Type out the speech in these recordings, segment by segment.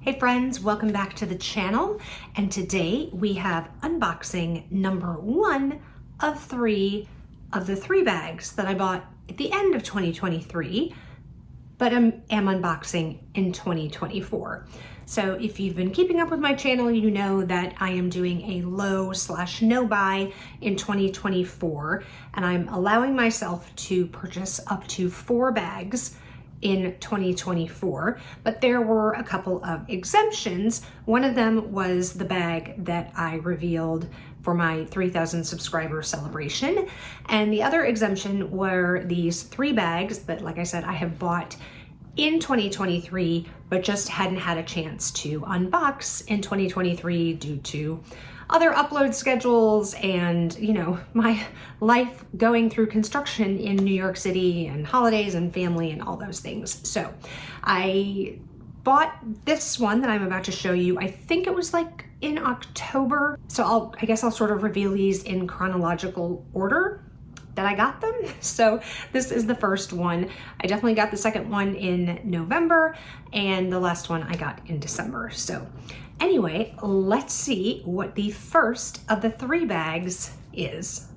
Hey friends, welcome back to the channel, and today we have unboxing number 1 of 3 of the 3 bags that I bought at the end of 2023, but am unboxing in 2024. So if you've been keeping up with my channel, you know that I am doing a low/no buy in 2024, and I'm allowing myself to purchase up to 4 bags in 2024, but there were a couple of exemptions. One of them was the bag that I revealed for my 3,000 subscriber celebration, and the other exemption were these 3 bags that, like I said, I have bought in 2023, but just hadn't had a chance to unbox in 2023 due to other upload schedules and, you know, my life going through construction in New York City and holidays and family and all those things. So I bought this one that I'm about to show you. I think it was like in October. So I guess I'll sort of reveal these in chronological order that I got them. So this is the first one. I definitely got the second one in November, and the last one I got in December. So anyway, let's see what the first of the 3 bags is.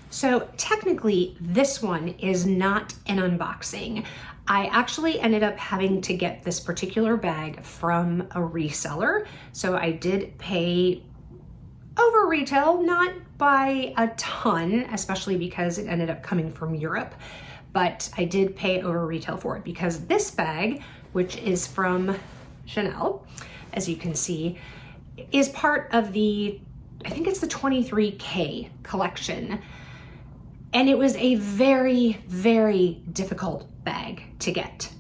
So technically this one is not an unboxing. I actually ended up having to get this particular bag from a reseller. So I did pay over retail, not by a ton, especially because it ended up coming from Europe, but I did pay over retail for it because this bag, which is from Chanel, as you can see, is part of the, I think it's the 23K collection. And it was a very, very difficult bag to get.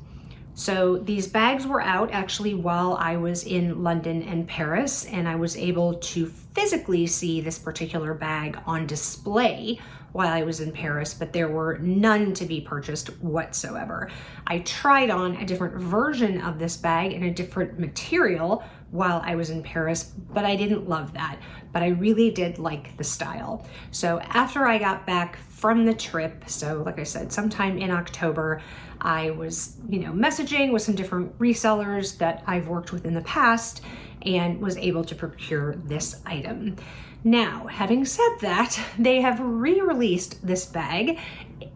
So these bags were out actually while I was in London and Paris, and I was able to physically see this particular bag on display while I was in Paris, but there were none to be purchased whatsoever. I tried on a different version of this bag in a different material while I was in Paris, but I didn't love that, but I really did like the style. So after I got back from the trip, so like I said, sometime in October, I was, messaging with some different resellers that I've worked with in the past and was able to procure this item. Now, having said that, they have re-released this bag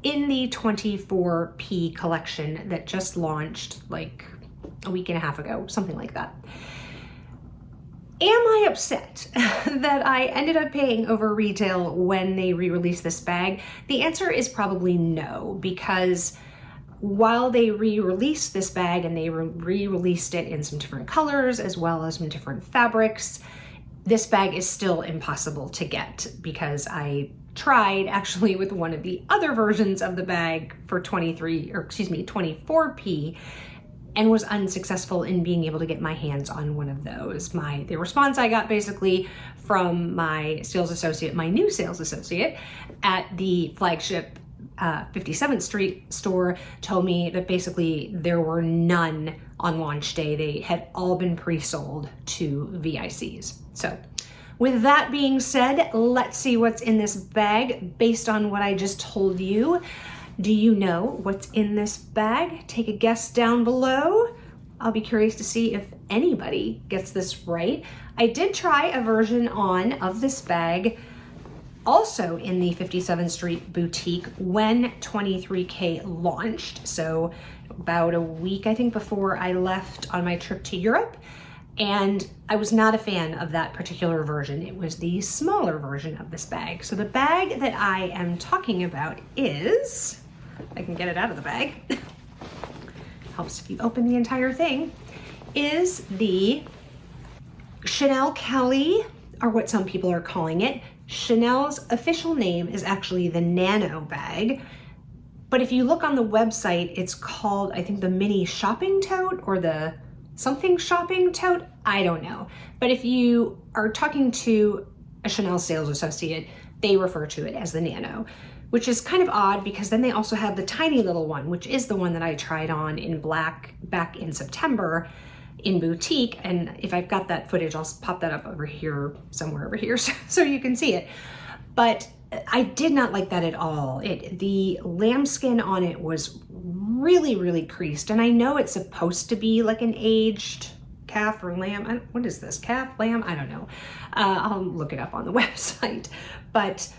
in the 24P collection that just launched like a week and a half ago, something like that. Am I upset that I ended up paying over retail when they re-released this bag? The answer is probably no, because while they re-released this bag and they re-released it in some different colors as well as some different fabrics, this bag is still impossible to get because I tried actually with one of the other versions of the bag for 24P and was unsuccessful in being able to get my hands on one of those. The response I got basically from my sales associate, my new sales associate at the flagship 57th Street store, told me that basically there were none on launch day. They had all been pre-sold to VICs. So with that being said, let's see what's in this bag based on what I just told you. Do you know what's in this bag? Take a guess down below. I'll be curious to see if anybody gets this right. I did try a version on of this bag also in the 57th Street boutique when 23K launched. So about a week, I think, before I left on my trip to Europe. And I was not a fan of that particular version. It was the smaller version of this bag. So the bag that I am talking about is, I can get it out of the bag, helps if you open the entire thing, is the Chanel Kelly, or what some people are calling it. Chanel's official name is actually the Nano bag, but if you look on the website, it's called, I think, the mini shopping tote or the something shopping tote, I don't know. But if you are talking to a Chanel sales associate, they refer to it as the Nano, which is kind of odd because then they also have the tiny little one, which is the one that I tried on in black back in September in boutique. And if I've got that footage, I'll pop that up over here, somewhere over here, so you can see it. But I did not like that at all. The lambskin on it was really, really creased. And I know it's supposed to be like an aged calf or lamb. What is this? Calf, lamb? I don't know. I'll look it up on the website. But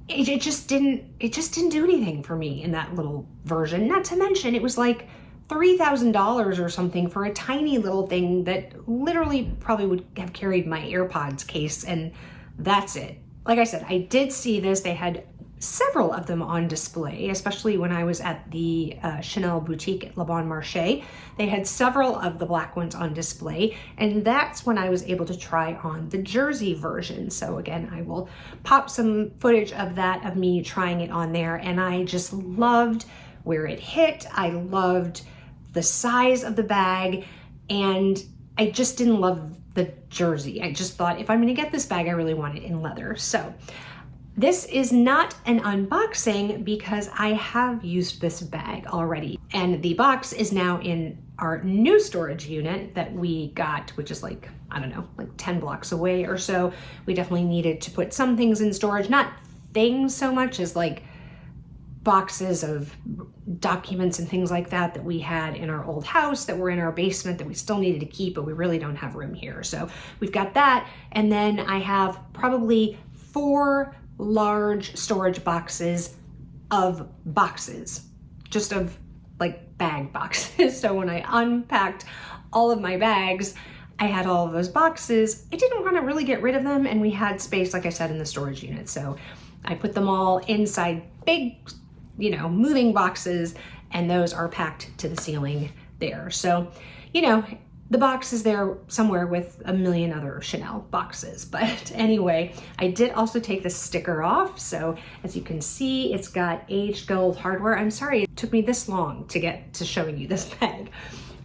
it just didn't do anything for me in that little version. Not to mention, it was like $3,000 or something for a tiny little thing that literally probably would have carried my AirPods case, and that's it. Like I said, I did see this. They had several of them on display, especially when I was at the Chanel boutique at Le Bon Marché. They had several of the black ones on display, and that's when I was able to try on the jersey version. So again, I will pop some footage of that, of me trying it on there, and I just loved where it hit. I loved the size of the bag, and I just didn't love the jersey. I just thought, if I'm gonna get this bag, I really want it in leather. So this is not an unboxing because I have used this bag already, and the box is now in our new storage unit that we got, which is like, I don't know, like 10 blocks away or so. We definitely needed to put some things in storage, not things so much as like boxes of documents and things like that that we had in our old house that were in our basement that we still needed to keep, but we really don't have room here. So we've got that, and then I have probably 4 large storage boxes of boxes, just of like bag boxes. So when I unpacked all of my bags, I had all of those boxes. I didn't want to really get rid of them, and we had space, like I said, in the storage unit. So I put them all inside big, you know, moving boxes, and those are packed to the ceiling there. So, you know, the box is there somewhere with a million other Chanel boxes. But anyway, I did also take the sticker off. So as you can see, it's got aged gold hardware. I'm sorry it took me this long to get to showing you this bag,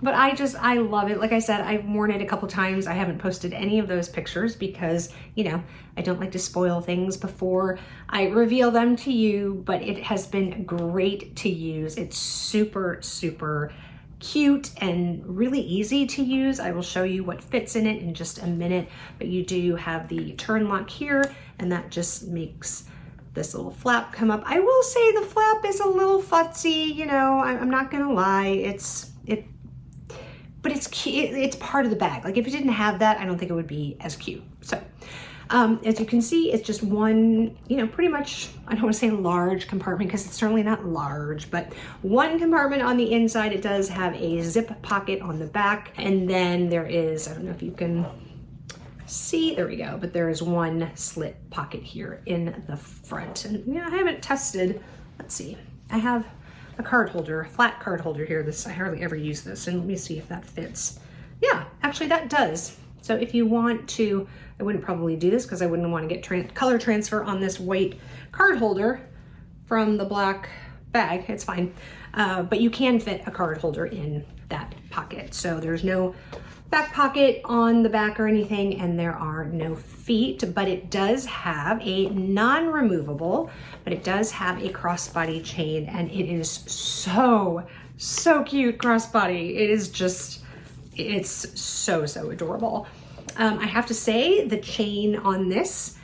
but I love it. Like I said, I've worn it a couple times. I haven't posted any of those pictures because, you know, I don't like to spoil things before I reveal them to you, but it has been great to use. It's super, super cute and really easy to use. I will show you what fits in it in just a minute, but you do have the turn lock here, and that just makes this little flap come up. I will say the flap is a little futzy, you know, I'm not gonna lie. But it's cute. It's part of the bag. Like if it didn't have that, I don't think it would be as cute. So as you can see, it's just one, you know, pretty much, I don't want to say large compartment because it's certainly not large, but one compartment on the inside. It does have a zip pocket on the back. And then there is, I don't know if you can see, there we go, but there is one slit pocket here in the front. And yeah, I haven't tested, let's see, I have a card holder, a flat card holder here. I hardly ever use this, and let me see if that fits. Yeah, actually that does. So if you want to, I wouldn't probably do this because I wouldn't want to get color transfer on this white card holder from the black bag. It's fine, but you can fit a card holder in that pocket. So there's no back pocket on the back or anything, and there are no feet, but it does have a non-removable, but it does have a crossbody chain, and it is so cute crossbody. It is just, it's so adorable. I have to say the chain on this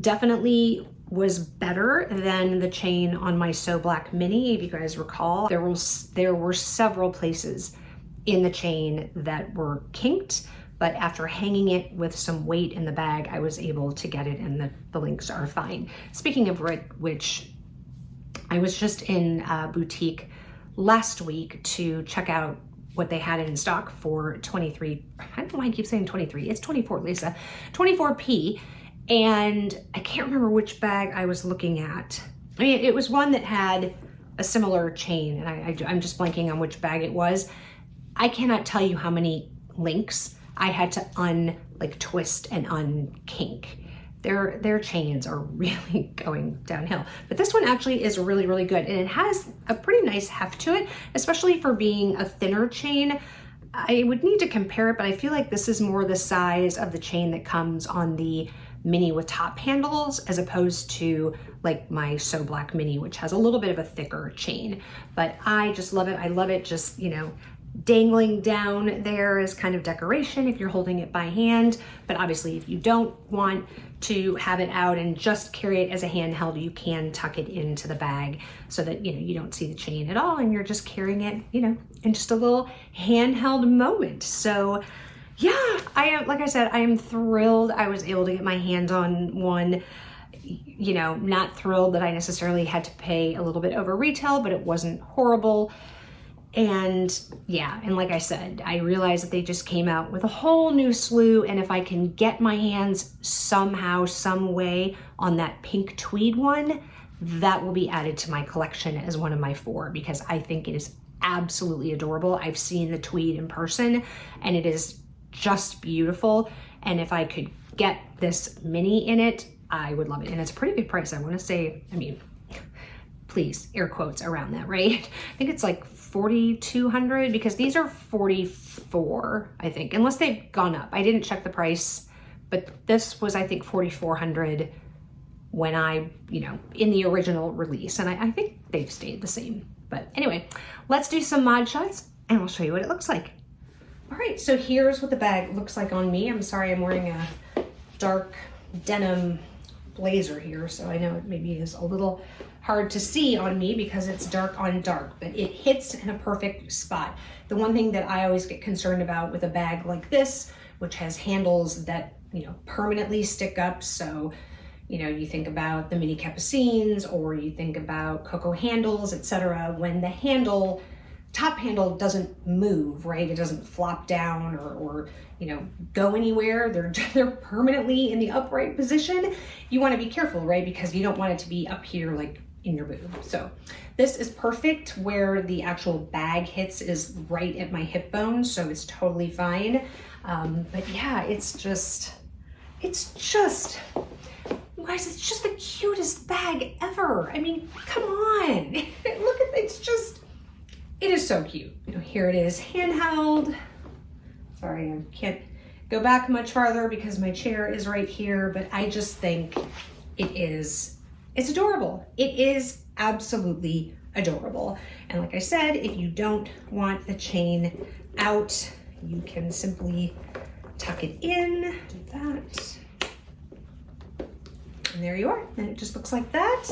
definitely was better than the chain on my So Black Mini. If you guys recall, there were several places in the chain that were kinked, but after hanging it with some weight in the bag, I was able to get it, and the links are fine. Speaking of which, I was just in a boutique last week to check out what they had in stock for 23, I don't know why I keep saying 23, it's 24, Lisa, 24P, and I can't remember which bag I was looking at. I mean, it was one that had a similar chain, and I'm just blanking on which bag it was. I cannot tell you how many links I had to twist and unkink. Their chains are really going downhill. But this one actually is really, really good, and it has a pretty nice heft to it, especially for being a thinner chain. I would need to compare it, but I feel like this is more the size of the chain that comes on the Mini with top handles, as opposed to like my So Black Mini, which has a little bit of a thicker chain. But I just love it. I love it just, you know, dangling down there as kind of decoration if you're holding it by hand. But obviously if you don't want to have it out and just carry it as a handheld, you can tuck it into the bag so that, you know, you don't see the chain at all and you're just carrying it, you know, in just a little handheld moment. So yeah, like I said, I am thrilled I was able to get my hands on one. You know, not thrilled that I necessarily had to pay a little bit over retail, but it wasn't horrible. And yeah, and like I said, I realized that they just came out with a whole new slew, and if I can get my hands somehow, some way on that pink tweed one, that will be added to my collection as one of my 4, because I think it is absolutely adorable. I've seen the tweed in person and it is just beautiful. And if I could get this mini in it, I would love it. And it's a pretty good price. I want to say, I mean, please, air quotes around that, right? I think it's like $4,200 because these are $44, I think, unless they've gone up. I didn't check the price, but this was, I think, $4,400 when I, you know, in the original release. And I think they've stayed the same. But anyway, let's do some mod shots and I'll show you what it looks like. All right, so here's what the bag looks like on me. I'm sorry, I'm wearing a dark denim blazer here, so I know it maybe is a little hard to see on me because it's dark on dark, but it hits in a perfect spot. The one thing that I always get concerned about with a bag like this, which has handles that, you know, permanently stick up, so, you know, you think about the mini capucines or you think about Coco handles, etc. When the top handle doesn't move, right? It doesn't flop down or you know, go anywhere. They're permanently in the upright position. You want to be careful, right? Because you don't want it to be up here like in your boob. So this is perfect where the actual bag hits is right at my hip bone, so it's totally fine. But yeah, it's just, guys, it's just the cutest bag ever. I mean, come on. Look at it, it is so cute. You know, here it is, handheld. Sorry, I can't go back much farther because my chair is right here, but I just think it's adorable. It is absolutely adorable. And like I said, if you don't want the chain out, you can simply tuck it in, do that. And there you are. And it just looks like that.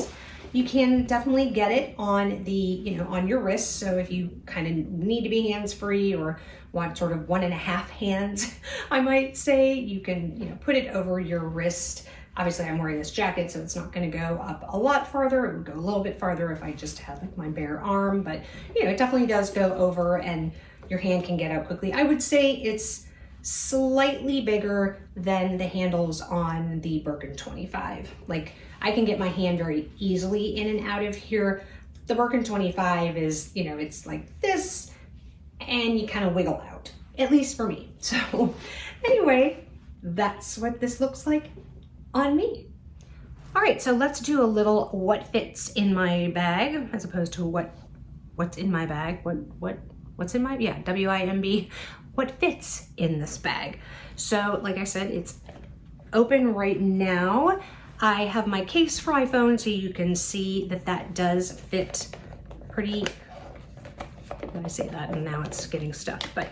You can definitely get it on the, you know, on your wrist. So if you kind of need to be hands-free or want sort of 1.5 hands, I might say, you can, you know, put it over your wrist. Obviously I'm wearing this jacket, so it's not gonna go up a lot farther. It would go a little bit farther if I just had like my bare arm, but you know, it definitely does go over and your hand can get out quickly. I would say it's slightly bigger than the handles on the Birkin 25. Like, I can get my hand very easily in and out of here. The Birkin 25 is, you know, it's like this and you kind of wiggle out, at least for me. So anyway, that's what this looks like on me. All right, so let's do a little what fits in my bag as opposed to what's in my bag. What's in my, yeah, WIMB, what fits in this bag. So like I said, it's open right now. I have my case for my phone, so you can see that that does fit pretty, I say that and now it's getting stuck, but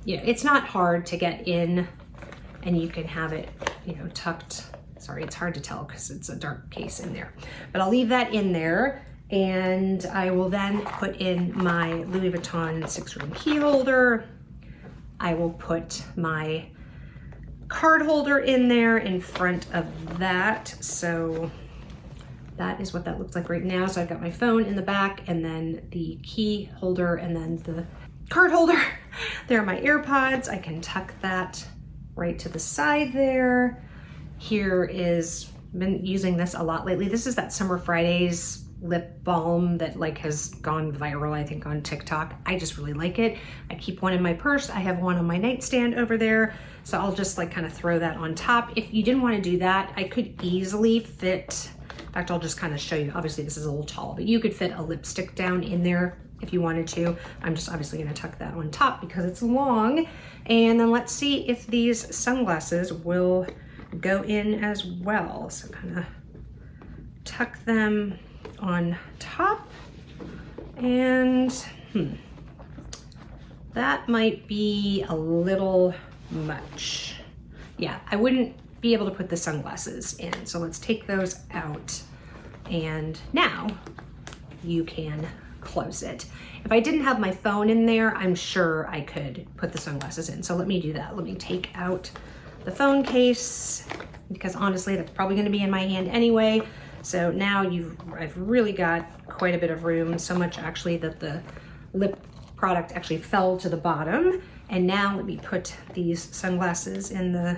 you know, it's not hard to get in and you can have it, you know, tucked. Sorry, it's hard to tell because it's a dark case in there, but I'll leave that in there. And I will then put in my Louis Vuitton 6-ring key holder. I will put my card holder in there in front of that. So that is what that looks like right now. So I've got my phone in the back and then the key holder and then the card holder. There are my AirPods. I can tuck that right to the side there. Here is, been using this a lot lately. This is that Summer Fridays lip balm that like has gone viral, I think, on TikTok. I just really like it. I keep one in my purse. I have one on my nightstand over there. So I'll just like kind of throw that on top. If you didn't want to do that, I could easily fit, in fact, I'll just kind of show you. Obviously this is a little tall, but you could fit a lipstick down in there if you wanted to. I'm just obviously going to tuck that on top because it's long. And then let's see if these sunglasses will go in as well. So kind of tuck them on top and that might be a little much. Yeah, I wouldn't be able to put the sunglasses in. So let's take those out. And now you can close it. If I didn't have my phone in there, I'm sure I could put the sunglasses in. So let me do that. Let me take out the phone case, because honestly, that's probably going to be in my hand anyway. So now I've really got quite a bit of room, so much actually that the lip product actually fell to the bottom. And now let me put these sunglasses in the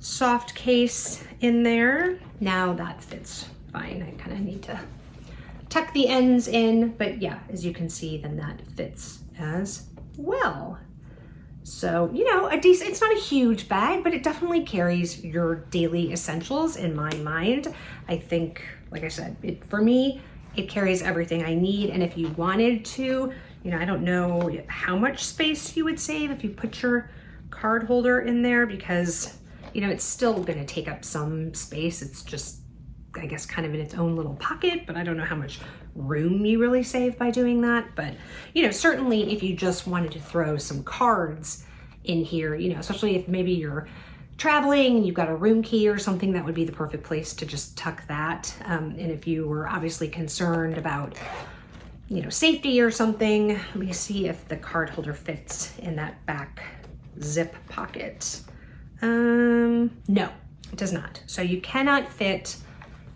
soft case in there. Now that fits fine. I kind of need to tuck the ends in, but yeah, as you can see, then that fits as well. So, you know, it's not a huge bag, but it definitely carries your daily essentials in my mind. I think, like I said, for me, it carries everything I need. And if you wanted to, you know, I don't know how much space you would save if you put your card holder in there, because, you know, it's still gonna take up some space. It's just, I guess, kind of in its own little pocket, but I don't know how much room you really save by doing that. But, you know, certainly if you just wanted to throw some cards in here, you know, especially if maybe you're traveling and you've got a room key or something, that would be the perfect place to just tuck that. And if you were obviously concerned about, you know, safety or something, let me see if the card holder fits in that back zip pocket. No, it does not. So you cannot fit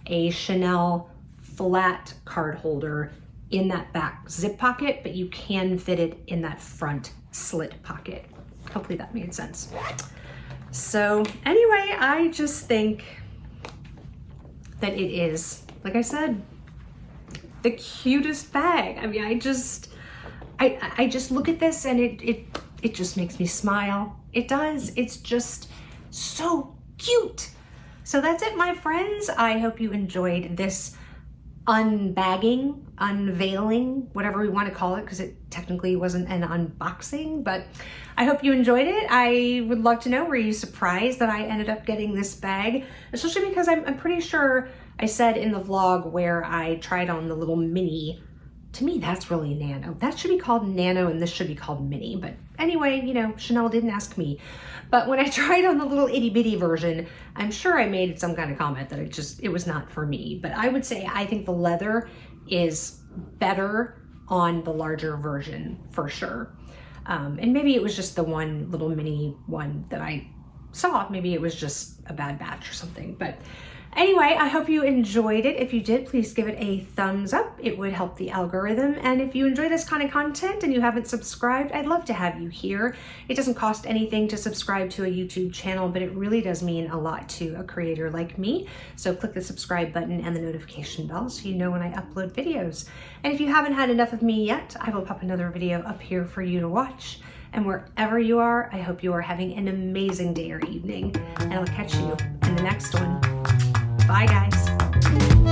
a Chanel flat card holder in that back zip pocket, but you can fit it in that front slit pocket. Hopefully that made sense. So anyway, I just think that it is, like I said, the cutest bag. I mean, I just look at this and it just makes me smile. It does. It's just so cute. So that's it, my friends. I hope you enjoyed this unbagging, unveiling, whatever we want to call it, because it technically wasn't an unboxing, but I hope you enjoyed it. I would love to know, were you surprised that I ended up getting this bag? Especially because I'm pretty sure I said in the vlog where I tried on the little mini. To me, that's really nano. That should be called nano and this should be called mini. But anyway, you know, Chanel didn't ask me. But when I tried on the little itty bitty version, I'm sure I made some kind of comment that it was not for me. But I would say I think the leather is better on the larger version for sure. And maybe it was just the one little mini one that I saw. Maybe it was just a bad batch or something. But anyway, I hope you enjoyed it. If you did, please give it a thumbs up. It would help the algorithm. And if you enjoy this kind of content and you haven't subscribed, I'd love to have you here. It doesn't cost anything to subscribe to a YouTube channel, but it really does mean a lot to a creator like me. So click the subscribe button and the notification bell so you know when I upload videos. And if you haven't had enough of me yet, I will pop another video up here for you to watch. And wherever you are, I hope you are having an amazing day or evening. And I'll catch you in the next one. Bye, guys.